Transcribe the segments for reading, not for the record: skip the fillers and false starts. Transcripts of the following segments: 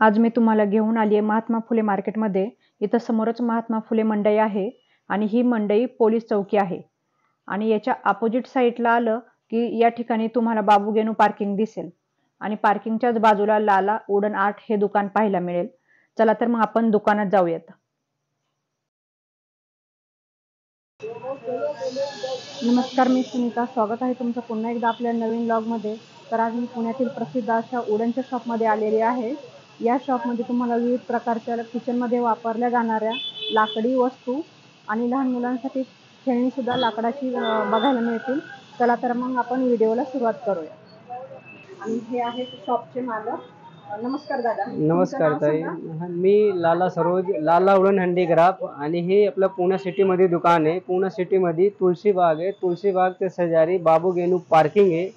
आज मी तुम्हाला घेऊन आली आहे महात्मा फुले मार्केटमध्ये. इथं समोरच महात्मा फुले मंडई आहे आणि ही मंडई पोलीस चौकी आहे. आणि याच्या अपोजिट साईडला आलं की या ठिकाणी तुम्हाला बाबू गेनू पार्किंग दिसेल आणि पार्किंगच्याच बाजूला लाला वुडन आर्ट हे दुकान पाहायला मिळेल. चला तर मग आपण दुकानात जाऊयात. नमस्कार, मी सुनीता. स्वागत आहे तुमचं पुन्हा एकदा आपल्या नवीन ब्लॉगमध्ये. तर आज मी पुण्यातील प्रसिद्ध अशा वुडनच्या शॉपमध्ये आलेली आहे. या शॉपमध्ये तुम्हाला विविध प्रकारच्या किचनमध्ये वापरल्या जाणाऱ्या लाकडी वस्तू आणि लहान मुलांसाठी खेळणीसुद्धा लाकडाची बघायला मिळतील. चला तर मग आपण व्हिडिओला सुरुवात करूया. आणि हे आहेत शॉपचे मालक. नमस्कार दादा. नमस्कार ताई. मी लाला सरोज, लाला वुडन हँडीक्राफ्ट, आणि हे आपलं पुणे सिटीमध्ये दुकान आहे. पुणे सिटीमध्ये तुळशीबाग आहे. तुळशीबागच्या शेजारी बाबू गेनू पार्किंग आहे.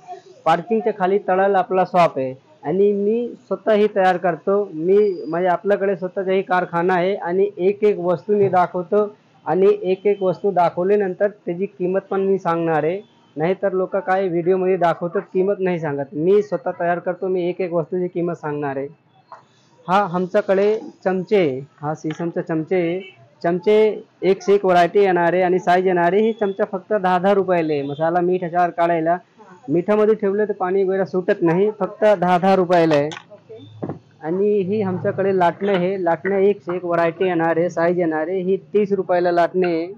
पार्किंगच्या खाली तळाला आपला शॉप आहे. आणि मी स्वतःही तयार करतो. म्हणजे आपल्याकडे स्वतःचाही कारखाना आहे आणि एक एक वस्तू मी दाखवतो आणि एक एक वस्तू दाखवल्यानंतर त्याची किंमत पण मी सांगणार आहे. नाहीतर लोक काय व्हिडिओमध्ये दाखवतात, किंमत नाही सांगत. मी स्वतः तयार करतो. मी एक एक वस्तूची किंमत सांगणार आहे. हा आमच्याकडे चमचे, हा सीसमचा चमचे आहे. चमचे एक से एक व्हरायटी येणार आहे आणि साईज येणार आहे. ही चमचा फक्त 10-10 रुपयाला आहे. मसाला मीठ ह्याच्यावर काढायला, मिठामध्ये ठेवलं तर पाणी वगैरे सुटत नाही. फक्त 10-10 रुपयाला आहे. आणि ही आमच्याकडे लाटणं आहे. लाटणं एक से एक व्हरायटी येणार आहे, साईज येणार आहे. ही 30 रुपयाला लाटणे आहे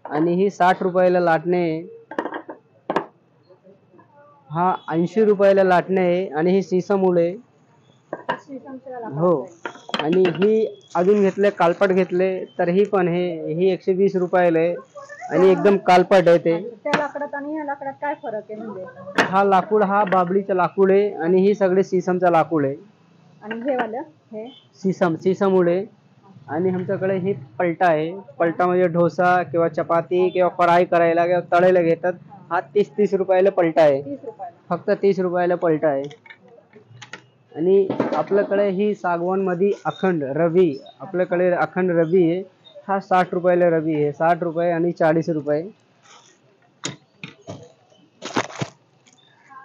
आणि ही 60 रुपयाला लाटणे आहे. हा 80 रुपयाला लाटणे आहे आणि ही सीसम आहे. हो. आणि ही अजून घेतले, कालपट घेतले तर ही पण ही 120 रुपयाला आहे आणि एकदम कालपट आहे ते. त्या लाकडात आणि या लाकडात काय फरक आहे? म्हणजे हा लाकूड हा बाबळीचा लाकूड आहे आणि ही सगळे सीसमचा लाकूड आहे. आणि हे वालं हे सीसम आहे. आणि आमच्याकडे ही पलटा आहे. पलटा म्हणजे डोसा किंवा चपाती किंवा फ्राय करायला किंवा तळायला घेतात. हा 30 रुपयाला पलटा आहे. 30 रुपयाला, फक्त 30 रुपयाला पलटा आहे. आणि आपल्याकडे ही सागवान मध्ये अखंड रवी, आपल्याकडे अखंड रवी आहे. हा 60 रुपयाला रवी आहे. 60 रुपये आणि 40 रुपये.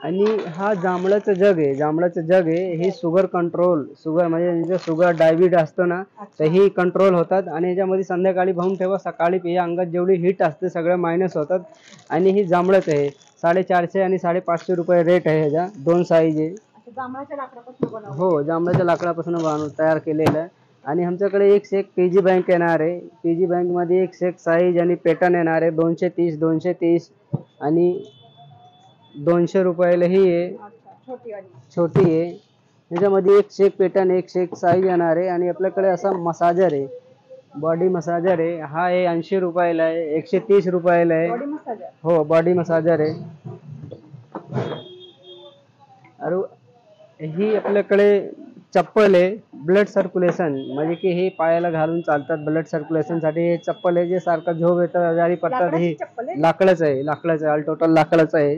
आणि हा जांभळाचं जग आहे. जांभळाचं जग आहे. हे शुगर कंट्रोल, शुगर म्हणजे शुगर डायबिटीज असतं ना, तर ही कंट्रोल होतात. आणि याच्यामध्ये संध्याकाळी भाऊन ठेवा, सकाळी पिया. अंगात जेवढी हीट असते सगळं मायनस होतात. आणि ही जांभळच आहे. 450 आणि 550 रुपये रेट आहे. ह्याचा 2 साईज आहे. जांभळाच्या लाकडापासून बनवलं. हो, जांभळाच्या लाकडापासून तयार केलेलं आहे. आणि आमच्याकडे एक से एक पीजी बँक येणार आहे. पीजी बँक मध्ये एक से एक साईज आणि पॅटर्न येणार आहे. 230 आणि 200 रुपयाला ही आहे. छोटी आहे. त्याच्यामध्ये एक से एक पॅटर्न, एक से एक साईज येणार आहे. आणि आपल्याकडे असा मसाजर आहे, बॉडी मसाजर आहे. हा आहे 80 रुपयाला आहे. 130 रुपयाला आहे. हो, बॉडी मसाजर आहे. अरे ही आपल्याकडे चप्पल आहे, ब्लड सर्क्युलेशन, म्हणजे की हे पायाला घालून चालतात. ब्लड सर्क्युलेशन साठी हे चप्पल आहे. जे सारखं झोप येतं, आजारी पडतात. ही लाकडाचं आहे. ऑल टोटल लाकडाचं आहे.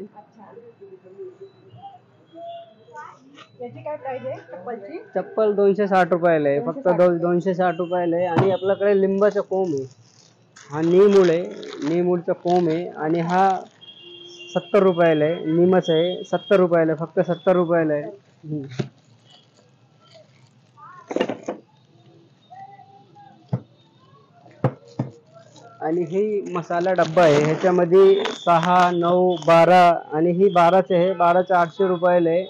याची काय प्राइस आहे चप्पलची? चप्पल 260 रुपयाला आहे. फक्त 260 रुपयाला आहे. आणि आपल्याकडे लिंबाचा कोंब आहे. हा नीमूळ आहे. नीमूळचा कोंब आहे. आणि हा 70 रुपयाला आहे. निमच आहे. 70 रुपयाला, फक्त 70 रुपयाला आहे. आणि ही मसाला डब्बा आहे. ह्याच्यामध्ये 6, 9, 12 आणि ही 12चे आहे. 12चे 800 रुपयाला आहे.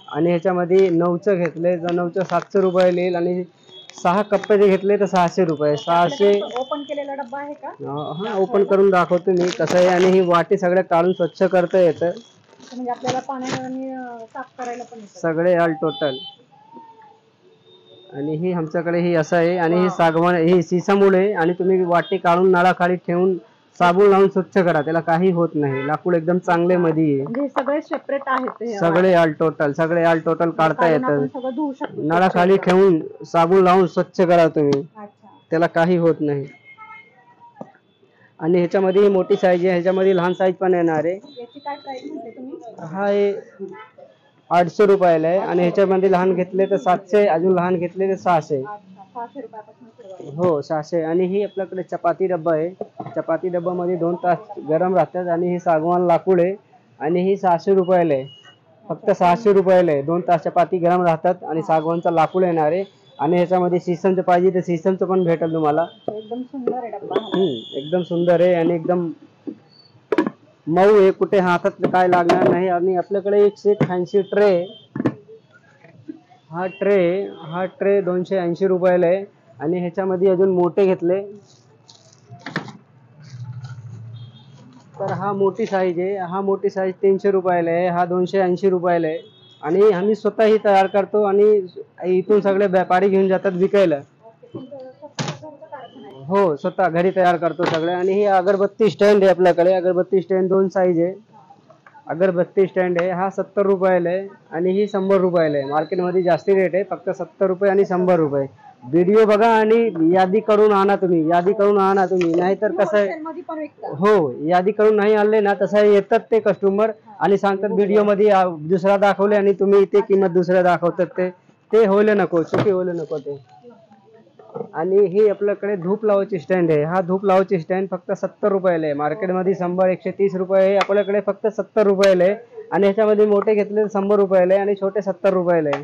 आणि ह्याच्यामध्ये 9चं घेतले तर 9चं 700 रुपयाला येईल. आणि 6 कप्प्याचे घेतले तर 600 रुपये. 600. ओपन केलेला डब्बा आहे का? हा, ओपन करून दाखवतो मी कसं आहे. आणि ही वाटी सगळ्या काढून स्वच्छ करता येतं. म्हणजे आपल्याला पाण्याने साफ करायला पण येतं सगळे ऑल टोटल. आणि ही आमच्याकडे ही असं आहे. आणि ही सागवान, ही सीसमूळ आहे. आणि तुम्ही वाटी काढून नळाखाली ठेवून साबण लावून स्वच्छ करा, त्याला काही होत नाही. लाकूड एकदम चांगले मध्ये आहे. म्हणजे सगळे सेपरेट आहेत. सगळे ऑल टोटल काढता येतं. नळाखाली ठेवून साबण लावून स्वच्छ करा तुम्ही, त्याला काही होत नाही. आणि ह्याच्यामध्ये मोठी साईज आहे. ह्याच्यामध्ये लहान साईज पण येणार आहे. याची काय प्राइस म्हटले तुम्ही? हा 800 रुपयाला आहे. आणि ह्याच्यामध्ये लहान घेतले तर 700, अजून लहान घेतले तर 600. 600 रुपयापासून. हो, 600. आणि ही आपल्याकडे चपाती डब्बा आहे. चपाती डब्बामध्ये 2 तास गरम राहतात. आणि ही सागवान लाकूड आहे. आणि ही 600 रुपयाला आहे. फक्त 600 रुपयाला आहे. 2 तास चपाती गरम राहतात आणि सागवानचा लाकूड येणार आहे आणि ह्याच्यामध्ये शीशमचं पाहिजे तर शीशमचं पण भेटेल तुम्हाला. एकदम सुंदर आहे डब्बा. एकदम सुंदर आहे आणि एकदम मऊ आहे, कुठे हातात काय लागणार नाही. आणि आपल्याकडे एक फॅन्सी ट्रे, हा ट्रे 280 रुपयाला आहे. आणि ह्याच्यामध्ये अजून मोठे घेतले तर हा मोठी साईज आहे, हा मोठी साईज 300 रुपयाला आहे, हा 280 रुपयाला आहे. आणि आम्ही स्वतःही तयार करतो आणि इथून सगळे व्यापारी घेऊन जातात विकायला. हो, स्वतः घरी तयार करतो सगळे. आणि ही अगरबत्ती स्टँड आहे आपल्याकडे. अगरबत्ती स्टँड 2 साईज आहे. अगरबत्ती स्टँड आहे, हा 70 रुपयाला आहे आणि ही 100 रुपयाला आहे. मार्केटमध्ये जास्ती रेट आहे, फक्त 70 रुपये आणि 100 रुपये. व्हिडिओ बघा आणि यादी करून आणा तुम्ही, नाहीतर कसं आहे, हो, यादी करून नाही आणले ना तसं येतात ते कस्टमर आणि सांगतात व्हिडिओ मध्ये दुसरा दाखवले आणि तुम्ही इथे किंमत दुसऱ्या दाखवतात. ते व्हायला नको, चुकी व्हायला नको ते. आणि ही आपल्याकडे धूप लावायची स्टँड आहे, हा धूप लावायची स्टँड फक्त 70 रुपयाला आहे. मार्केटमध्ये 100 130 रुपये आहे, आपल्याकडे फक्त 70 रुपयाला आहे. आणि ह्याच्यामध्ये मोठे घेतले 100 रुपयाला आहे आणि छोटे 70 रुपयाला आहे.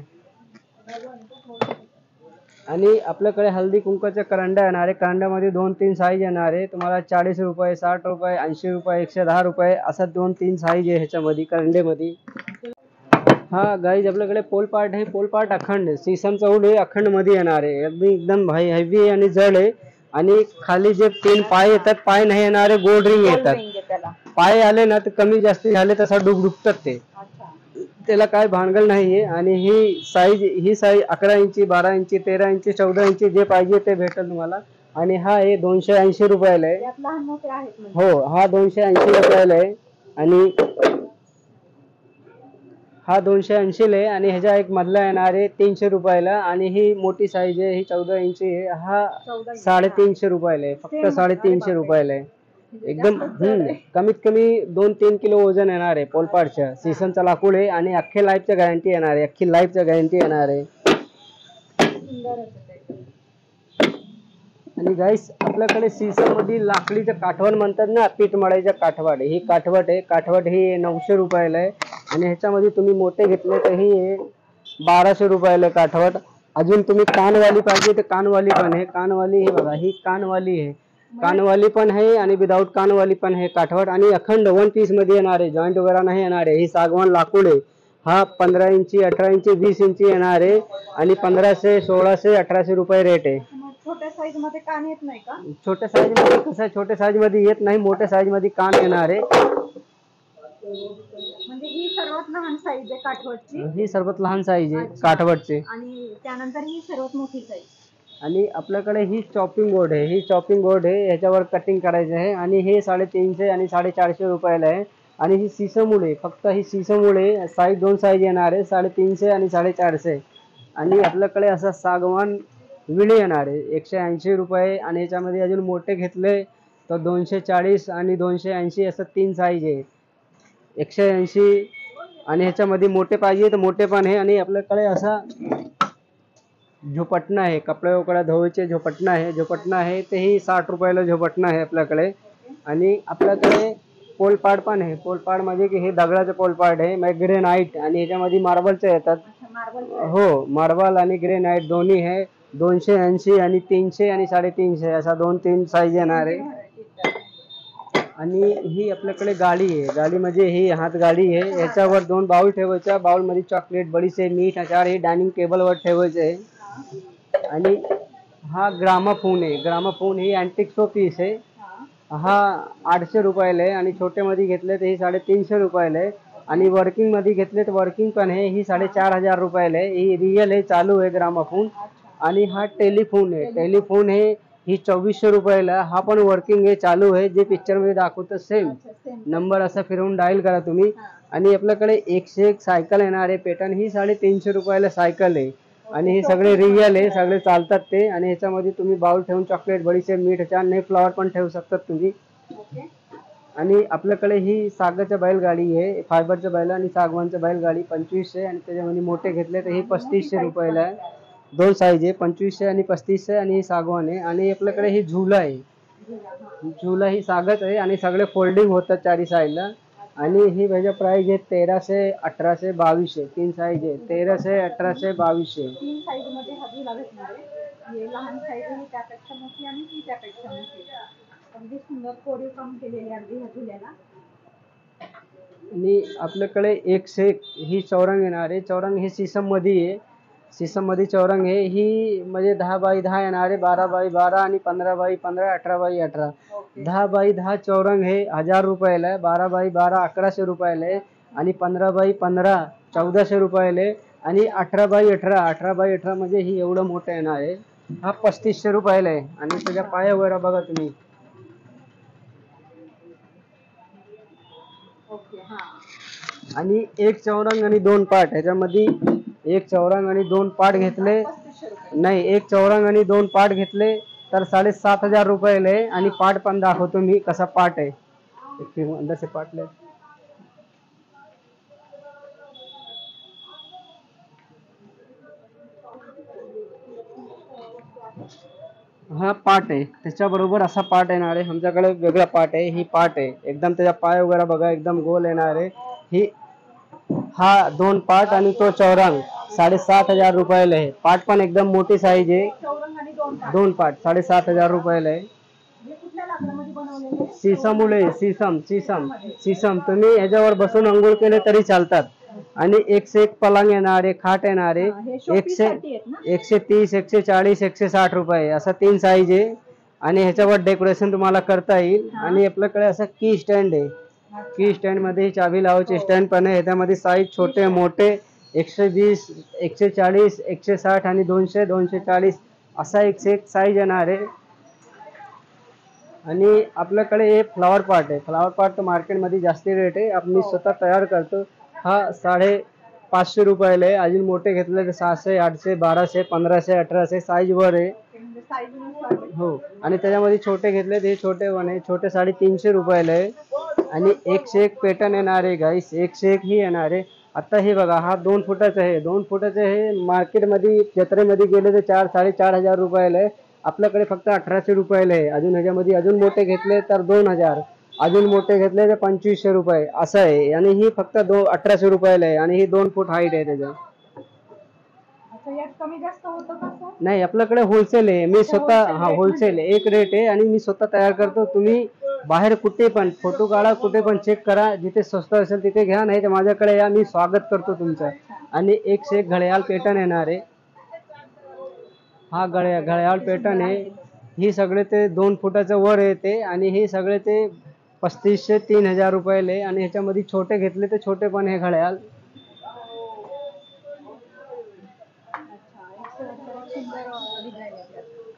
आणि आपल्याकडे हळदी कुंकाच्या करंड्या येणार आहे. करंड्यामध्ये 2-3 साईज येणार आहे तुम्हाला. 40 रुपये, 60 रुपये, 80 रुपये, 110 रुपये असा 2-3 साईज आहे ह्याच्यामध्ये करंडेमध्ये. हा गाईज आपल्याकडे पोलपाट आहे, पोलपाट अखंड सीसमचा वूड आहे, अखंड मध्ये येणार आहे. एकदम भाई हेवी आहे आणि जड आहे. आणि खाली जे 3 पाय येतात, पाय नाही येणारे, गोल्ड रिंग येतात. पाय आले ना तर कमी जास्त झाले तसा डुबतात ते, त्याला काय भानगड नाहीये. आणि ही साईज 11 इंची, 12 इंची, 13 इंची, 14 इंची जे पाहिजे ते भेटेल तुम्हाला. आणि हा आहे 280 रुपयाला आहे. हो, हा 280 रुपयाला आहे. आणि हा 280 आहे. आणि ह्याच्या एक मधला येणार आहे 300 रुपयाला. आणि ही मोठी साईज आहे, ही 14 इंची आहे, हा 350 रुपयाला आहे, फक्त 350 रुपयाला आहे. एकदम कमीत कमी 2-3 किलो वजन येणार आहे पोलपाटच्या. सीसनचा लाकूड आहे आणि अख्खे लाईफच्या गॅरंटी येणार आहे, अख्खी लाईफच्या गॅरंटी येणार आहे. आणि गाईस आपल्याकडे सीसम मध्ये लाकडीचं काठवण म्हणतात ना, पीठ मळायचं काठवाट, ही काठवट आहे. काठवट ही 900 रुपयाला आहे. आणि ह्याच्यामध्ये तुम्ही मोठे घेतले तर ही 1200 रुपयाला आहे काठवट. अजून तुम्ही कानवाली पाहिजे तर कानवाली पण आहे. कानवाली ही बघा, ही कानवाली आहे, कानवाली पण आहे आणि विदाऊट कानवाली पण आहे काठवट. आणि अखंड 1 पीस मध्ये येणार आहे, जॉईंट वगैरे नाही येणार आहे. ही सागवान लाकूड आहे. हा 15 इंची, 18 इंची, 20 इंची येणार आहे. आणि 1500, 1600, 1800 रुपये रेट आहे. छोट्या साईज मध्ये कान येत नाही का? छोट्या साईज मध्ये कसं आहे, छोट्या साईज मध्ये येत नाही, मोठ्या साईज मध्ये कान येणार आहे. म्हणजे ही सर्वात लहान साईज आहे काठवटची, ही सर्वात लहान साईज आहे काठवटची. आणि त्यानंतर ही सर्वात मोठी साईज. आणि आपल्याकडे ही चॉपिंग बोर्ड आहे, ही चॉपिंग बोर्ड आहे, ह्याच्यावर कटिंग करायचं आहे. आणि हे 350 आणि 450 रुपयाला आहे. आणि ही सीसमूड आहे, फक्त ही सीसमूड आहे. साईज 2 साईज येणार आहे, 350 आणि 450. आणि आपल्याकडे असं सागवान विळी येणार आहे 180 रुपये. आणि ह्याच्यामध्ये अजून मोठे घेतले तर 240 आणि 280 असं 3 साईज आहे, 180. आणि ह्याच्यामध्ये मोठे पाहिजे तर मोठे पण आहे. आणि आपल्याकडे असा झोपटणा आहे, कपडे वगैरे धुवायचे झोपटणा आहे, ते ही 60 रुपयाला झोपटणा आहे आपल्याकडे. आणि आपल्याकडे पोलपाड पण आहे. पोलपाड म्हणजे की हे दगडाचं पोलपाड आहे, मग ग्रेनाइट आणि ह्याच्यामध्ये मार्बलचे येतात. हो, मार्बल आणि ग्रेनाइट दोन्ही आहे. 280 आणि 300 आणि 350 असा 2-3 साईज येणार आहे. आणि ही आपल्याकडे गाडी आहे, गाडी म्हणजे ही हात गाडी आहे. याच्यावर 2 बाउल ठेवायच्या, बाउल मध्ये चॉकलेट, बडीशे, मीठ, अचार हे डायनिंग टेबलवर ठेवायचे आहे. आणि हा ग्रामाफोन आहे, ग्रामाफोन ही अँटिक शो पीस आहे. हा 800 रुपयाला आहे. आणि छोटे मध्ये घेतले तर ही 350 रुपयाला आहे. आणि वर्किंग मध्ये घेतले तर वर्किंग पण आहे, ही 4500 रुपयाला आहे. ही रिअल आहे, चालू आहे ग्रामाफोन. आणि हा टेलिफोन आहे, टेलिफोन आहे, ही 2400 रुपयाला. हा पण वर्किंग आहे, चालू आहे, जे पिक्चर मध्ये दाखवतं सेम नंबर असा फिरवून डायल करा तुम्ही. आणि आपल्याकडे 101 सायकल येणार आहे पॅटर्न, ही 350 रुपयाला सायकल आहे. आणि हे सगळे रिअल आहे, सगळे चालतात ते. आणि ह्याच्यामध्ये तुम्ही बाउल ठेवून चॉकलेट, बडीशेप, मीठ, अचार नाही फ्लॉवर पण ठेवू शकतात तुम्ही. आणि आपल्याकडे ही सागाच्या बैलगाडी आहे, फायबरच्या बैल आणि सागवानच्या बैलगाडी 2500. आणि त्याच्यामध्ये मोठे घेतले तर ही 3500 रुपयाला आहे. 2 साईज आहे, 2500 आणि 3500. आणि ही सागवान आहे. आणि आपल्याकडे ही झुला आहे, झुला ही सागच आहे आणि सगळे फोल्डिंग होतात चारी साईडला. आणि ही त्याच्या प्राइस आहे 1300, 1800, 2200. 3 साईज आहे, 1300, 1800, 2200. 3 साईज मध्ये हा झुला भेटणार आहे. हे लहान साईज ही त्यापेक्षा मोठी आणि ती त्यापेक्षा मोठी. अगदी सुंदर कोरीव काम केलेले अगदी ह्या झुल्याला. आणि आपल्याकडे एक से एक ही चौरंग येणार आहे. चौरंग हे सीसम मध्ये आहे. सीसम मध्ये चौरंग आहे. ही म्हणजे 10 बाय 10 येणार आहे, 12 बाय 12 आणि 15 बाय 15, 18 बाय 18. 10 बाय 10 चौरंग हे 1000 रुपयाला आहे, 12 बाय 12 1100 रुपयाला आहे आणि 15 बाय 15 1400 रुपयाला आहे आणि 18 बाय 18 18 बाय 18 म्हणजे ही एवढं मोठं येणार आहे. हा 3500 रुपयाला आहे. आणि त्याच्या पाया वगैरे बघा तुम्ही. आणि एक चौरंग आणि 2 पाट, ह्याच्यामध्ये एक चौरंग आणि 2 पाट घेतले, नाही एक चौरंग आणि 2 पाट घेतले तर 7500 रुपयाला आहे. आणि पाट पण दाखवतो मी कसा पाट आहे. अंदर से पाट ले. हा पाट आहे, त्याच्याबरोबर असा पाट येणार आहे. आमच्याकडे वेगळा पाट आहे. ही पाट आहे एकदम, त्याचा पाय वगैरे बघा एकदम गोल येणार आहे. ही हा 2 पाट आणि तो चौरंग 7500 रुपयाला आहे. पाट पण एकदम मोठी साईज आहे. 2 पाट 7500 रुपयाला आहे. सीसम सीसम सीसम सीसम तुम्ही याच्यावर बसून अंघोळ केले तरी चालतात. आणि एक से एक पलंग येणार आहे, खाट येणार आहे. 130, 140, 160 रुपये असा 3 साईज आहे. आणि ह्याच्यावर डेकोरेशन तुम्हाला करता येईल. आणि आपल्याकडे असं की स्टँड आहे. की स्टँड मध्ये चाबी लावायचे स्टँड पण आहे. ह्याच्यामध्ये साईज छोटे मोठे 120, 140, 160 आणि 200, 240 असा एक से एक साईज येणार आहे. आणि आपल्याकडे एक फ्लावर पॉट आहे. फ्लावर पॉट मार्केटमध्ये जास्ती रेट आहे. मी स्वतः तयार करतो. हा 550 रुपयाला आहे. अजून मोठे घेतले तर 600, 800, 1200, 1500, 1800 साईज वर आहे. हो. आणि त्याच्यामध्ये छोटे घेतले ते छोटे पण आहे. छोटे 350 रुपयाला आहे. आणि एक से एक पॅटर्न येणार आहे गाईस, एक से एक ही येणार आहे. आता हे बघा, हा 2 फुटाचा आहे. 2 फुटाचे हे मार्केटमध्ये जत्रेमध्ये गेले तर 4, 4,500 रुपयाला आहे. आपल्याकडे फक्त 1800 रुपयाला आहे. अजून ह्याच्यामध्ये अजून मोठे घेतले तर 2000, अजून मोठे घेतले तर 2500 रुपये असं आहे. आणि ही फक्त 1800 रुपयाला आहे. आणि ही 2 फूट हाईट आहे त्याचं. नाही, आपल्याकडे होलसेल आहे. मी स्वतः होलसेल एक रेट आहे आणि मी स्वतः तयार करतो. तुम्ही बाहेर कुठे पण फोटो काढा, कुठे पण चेक करा, जिथे स्वस्त असेल तिथे घ्या, नाही तर माझ्याकडे या, मी स्वागत करतो तुमचं. आणि एक से एक घड्याळ पॅटर्न येणार आहे. हा घड्याळ पॅटर्न आहे. ही सगळे ते 2 फुटाचं वर येते. आणि हे सगळे ते 3500, 3000 रुपयाला आहे. आणि ह्याच्यामध्ये छोटे घेतले तर छोटे पण हे घड्याळ.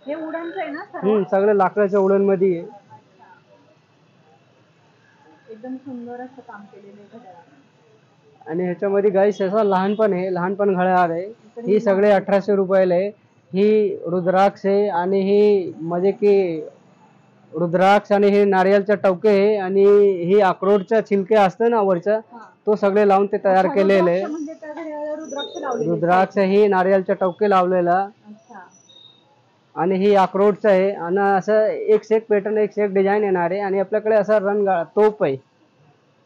हे उडनचं आहे ना? सगळं लाकडाच्या उडन मध्ये आहे. एकदम सुंदर असं काम केलेलं आहे. आणि ह्याच्यामध्ये गाईस असा लहानपण आहे, लहानपण घड्याळ आहे. ही सगळे 1800 रुपयाला आहे. ही रुद्राक्ष आहे. आणि ही म्हणजे की रुद्राक्ष आणि हे नारियलचा टवके आहे. आणि ही अक्रोडचा छिलके असतं ना वरचा, तो सगळे लावून ते तयार केलेले आहे. रुद्राक्ष ही नारियलचा टवके लावलेला. आणि ही अक्रोडचं आहे. आणि असं एक से एक पॅटर्न, एक से एक डिझाईन येणार आहे. आणि आपल्याकडे असा तोप आहे.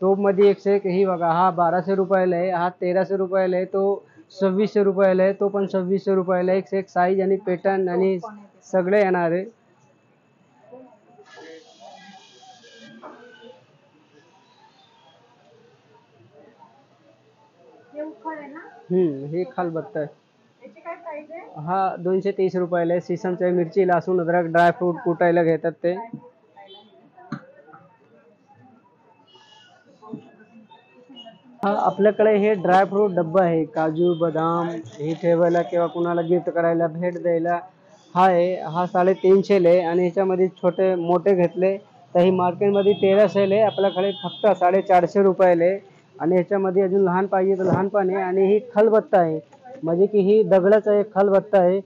तोप मध्ये एक से एक ही बघा, हा 1200 रुपयाला आहे. हा 1300 रुपयाला आहे. तो 2600 रुपयाला आहे. तो पण 2600 रुपयाला आहे. एक से एक साईज आणि पॅटर्न आणि सगळे येणार आहे. हे खालबत्ता आहे. हा 230 रुपयाला आहे. सीसमच्या मिरची, लसूण, अद्रक, ड्रायफ्रूट कुटायला घेतात ते. हा आपल्याकडे हे ड्रायफ्रूट डब्बा आहे. काजू, बदाम हे ठेवायला किंवा कुणाला गिफ्ट करायला, भेट द्यायला हा आहे. हा 350 आहे. आणि ह्याच्यामध्ये छोटे मोठे घेतले तर ही मार्केटमध्ये 1300 आहे. आपल्याकडे फक्त 450 रुपयाला आहे. आणि ह्याच्यामध्ये अजून लहान पाहिजे तर लहान पण आहे. आणि ही खलबत्ता आहे, म्हणजे की ही दगडाचा एक खलबत्ता आहे.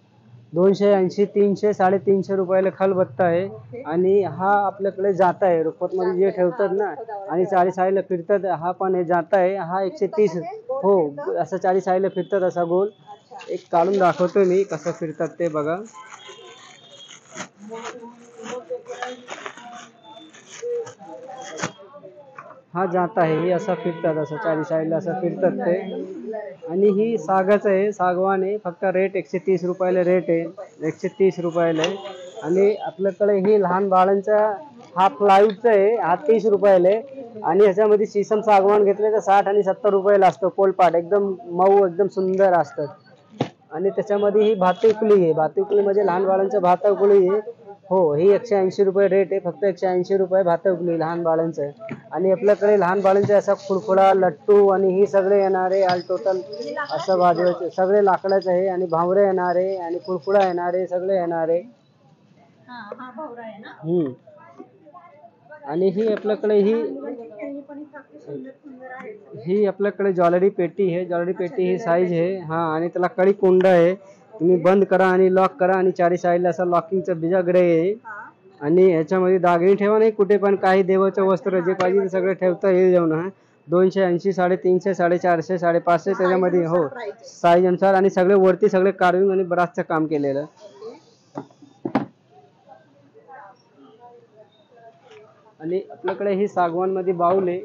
280, 300, 350 रुपयाला खलबत्ता आहे. आणि हा आपल्याकडे जाता आहे, रुखवतमध्ये जे ठेवतात ना आणि 40 साईडला फिरतात, हा पण हे जाता आहे. हा 130. हो, असं 40 साईडला फिरतात असा गोल. एक काढून दाखवतो मी कसं फिरतात ते बघा. हा जाता आहे, ही असं फिरतात, असं चारी साईडला असं फिरतात ते. आणि ही सागाचं आहे, सागवान आहे. फक्त रेट 130 रुपयाला रेट आहे, 130 रुपयाला आहे. आणि आपल्याकडे ही लहान बाळांचा हा प्लायवूडचा आहे, हा 30 रुपयाला आहे. आणि ह्याच्यामध्ये शीसम सागवान घेतले तर 60 आणि 70 रुपयाला असतो. पोलपाट एकदम मऊ, एकदम सुंदर असतात. आणि त्याच्यामध्ये ही भातुकली आहे, भातुकलीमध्ये लहान बाळांचं भातुकली आहे. हो, ही 180 रुपये रेट आहे, फक्त 180 रुपये भातुकली लहान बाळांचं आहे. आणि आपल्याकडे लहान बाळांचे असा खुडखुडा, लट्टू आणि ही सगळे येणारे ऑल टोटल असं वाजवायचे सगळे लाकडाचे आहे. आणि भावरे येणारे आणि खुडखुडा येणारे सगळे येणारे. आणि ही आपल्याकडे ही आपल्याकडे ज्वेलरी पेटी आहे. ज्वेलरी पेटी ही साईज आहे. हा, आणि त्याला कळी कोंडा आहे. तुम्ही बंद करा आणि लॉक करा आणि चारी साईडला असं लॉकिंगचं बिजागडे आहे. आणि ह्याच्यामध्ये दागिने ठेवा नाही कुठे पण, काही देवाचं वस्त्र जे पाहिजे ते सगळं ठेवता येईल जाऊन. 280, 350, 450, 550 त्याच्यामध्ये. हो, साईज अनुसार. आणि सगळे वरती सगळे कार्विंग आणि ब्रासचं काम केलेलं. आणि आपल्याकडे ही सागवान मध्ये बाऊल आहे.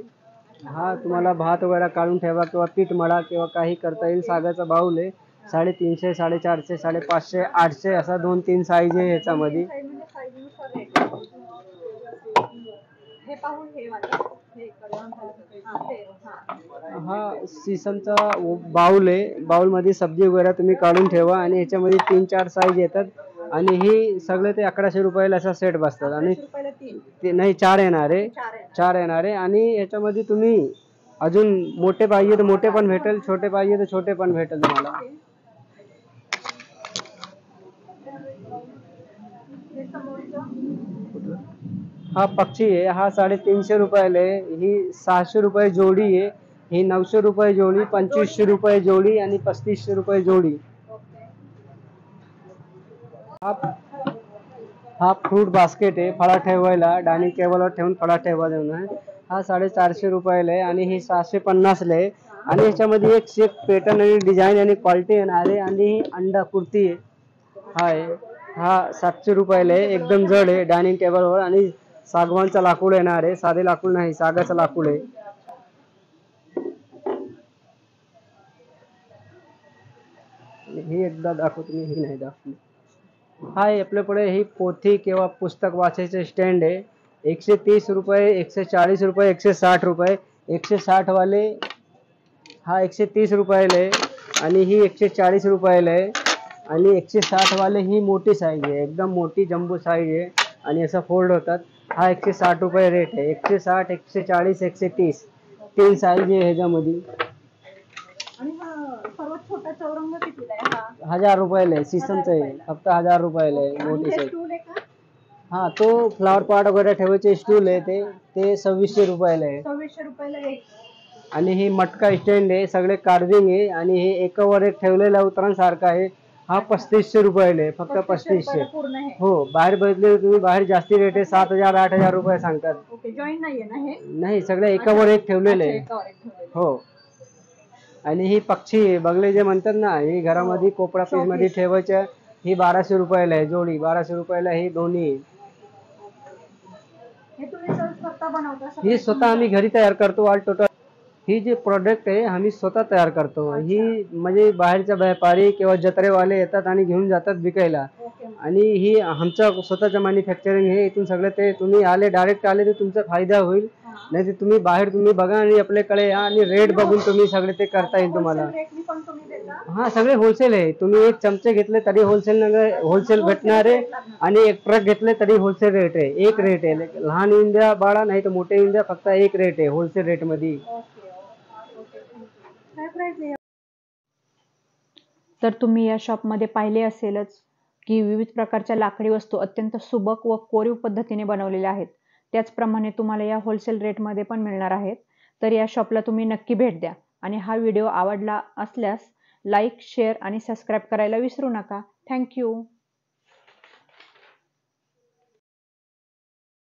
हा, तुम्हाला भात वगैरे काढून ठेवा किंवा पीठ मळा किंवा काही करता येईल. सागाचा बाऊल आहे. 350, 450, 550, 800 असा 2-3 साईज आहे ह्याच्यामध्ये. हा सीसमचा बाउल आहे. बाउल मध्ये सब्जी वगैरे तुम्ही काढून ठेवा. आणि ह्याच्यामध्ये 3-4 साईज येतात. आणि ही सगळे ते 1100 रुपयाला असा सेट बसतात. आणि ते नाही, 4 येणारे, 4 येणारे. आणि ह्याच्यामध्ये तुम्ही अजून मोठे पाहिजे तर मोठे पण भेटेल, छोटे पाहिजे तर छोटे पण भेटेल तुम्हाला. हा पक्षी आहे. हा 350 रुपयाला आहे. ही 600 रुपये जोडी आहे. ही 900 रुपये जोडी, 2500 रुपये जोडी आणि 3500 रुपये जोडी. हा फ्रूट बास्केट आहे, फळा ठेवायला. डायनिंग टेबलवर ठेवून फळा ठेवा देऊन आहे. हा 450 रुपयाला आहे. आणि ही 650 ला आहे. आणि ह्याच्यामध्ये एक पॅटर्न आणि डिझाईन आणि क्वालिटी येणार आहे. आणि ही अंडा कुर्ती आहे. हा 700 रुपयाला आहे. एकदम जड आहे डायनिंग टेबलवर. आणि सागवानचा लाकूड येणार आहे, साधे लाकूड नाही, सागाचं लाकूड आहे. ही एकदा दाखवतो मी, ही नाही दाखवली. हा, आपल्याकडे ही पोथी किंवा पुस्तक वाचायचे स्टँड आहे. 130 रुपये, 140 रुपये, 160 रुपये. 160 वाले हा 130 रुपयाला आहे. आणि ही 140 रुपयाला आहे. आणि 160 वाले ही मोठी साईज आहे, एकदम मोठी जम्बो साईज आहे. आणि असं फोल्ड होतात. हा 160 रुपये रेट आहे. 160, 140, 130 3 साईज आहे ह्याच्यामध्ये. सर्वात छोटा चौरंग कितीला आहे? 1000 रुपयाला आहे. सीसमचा आहे, फक्त 1000 रुपयाला आहे, मोठी साईज. हा, तो फ्लावर पॉट वगैरे ठेवायचे स्टूल आहे, ते 2600 रुपयाला आहे. 2600 रुपयाला एक. आणि ही मटका स्टँड आहे, सगळे कार्विंग आहे. आणि हे एकावर एक ठेवलेला उतरांसारखा आहे. हा 3500 रुपयाला आहे, फक्त 3500. हो, बाहेर बघितले तुम्ही, बाहेर जास्ती रेट आहे, 7000, 8000 रुपये सांगतात. जॉईन नाहीये ना हे? नाही, सगळे एकावर एक ठेवलेले आहे. हो. आणि ही पक्षी बगले जे म्हणतात ना, ही घरामध्ये कोपरा पीस मध्ये ठेवायच्या. ही 1200 रुपयाला आहे जोडी, 1200 रुपयाला ही दोन्ही. ही स्वतः आम्ही घरी तयार करतो ऑल टोटल. ही जे प्रोडक्ट आहे आम्ही स्वतः तयार करतो. ही म्हणजे बाहेरच्या व्यापारी किंवा जत्रेवाले येतात आणि घेऊन जातात विकायला. आणि ही आमच्या स्वतःचं मॅन्युफॅक्चरिंग हे. इथून सगळं ते तुम्ही आले, डायरेक्ट आले तर तुमचा फायदा होईल. नाही तर तुम्ही बाहेर तुम्ही बघा आणि आपल्याकडे या आणि रेट बघून तुम्ही सगळे ते करता येईल तुम्हाला. हा, सगळे होलसेल आहे. तुम्ही एक चमचे घेतले तरी होलसेल भेटणार आहे. आणि एक ट्रक घेतले तरी होलसेल रेट आहे, एक रेट आहे. लहान इंडिया बाळा नाही तर मोठे इंडिया, फक्त एक रेट आहे होलसेल रेट मध्ये. तर तुम्ही या शॉपमध्ये पाहिले असेलच की विविध प्रकारच्या लाकडी वस्तू अत्यंत सुबक व कोरीव पद्धतीने बनवलेल्या आहेत. त्याचप्रमाणे तुम्हाला या होलसेल रेटमध्ये पण मिळणार आहेत. तर या शॉपला तुम्ही नक्की भेट द्या. आणि हा व्हिडिओ आवडला असल्यास लाईक, शेअर आणि सबस्क्राईब करायला विसरू नका. थँक्यू.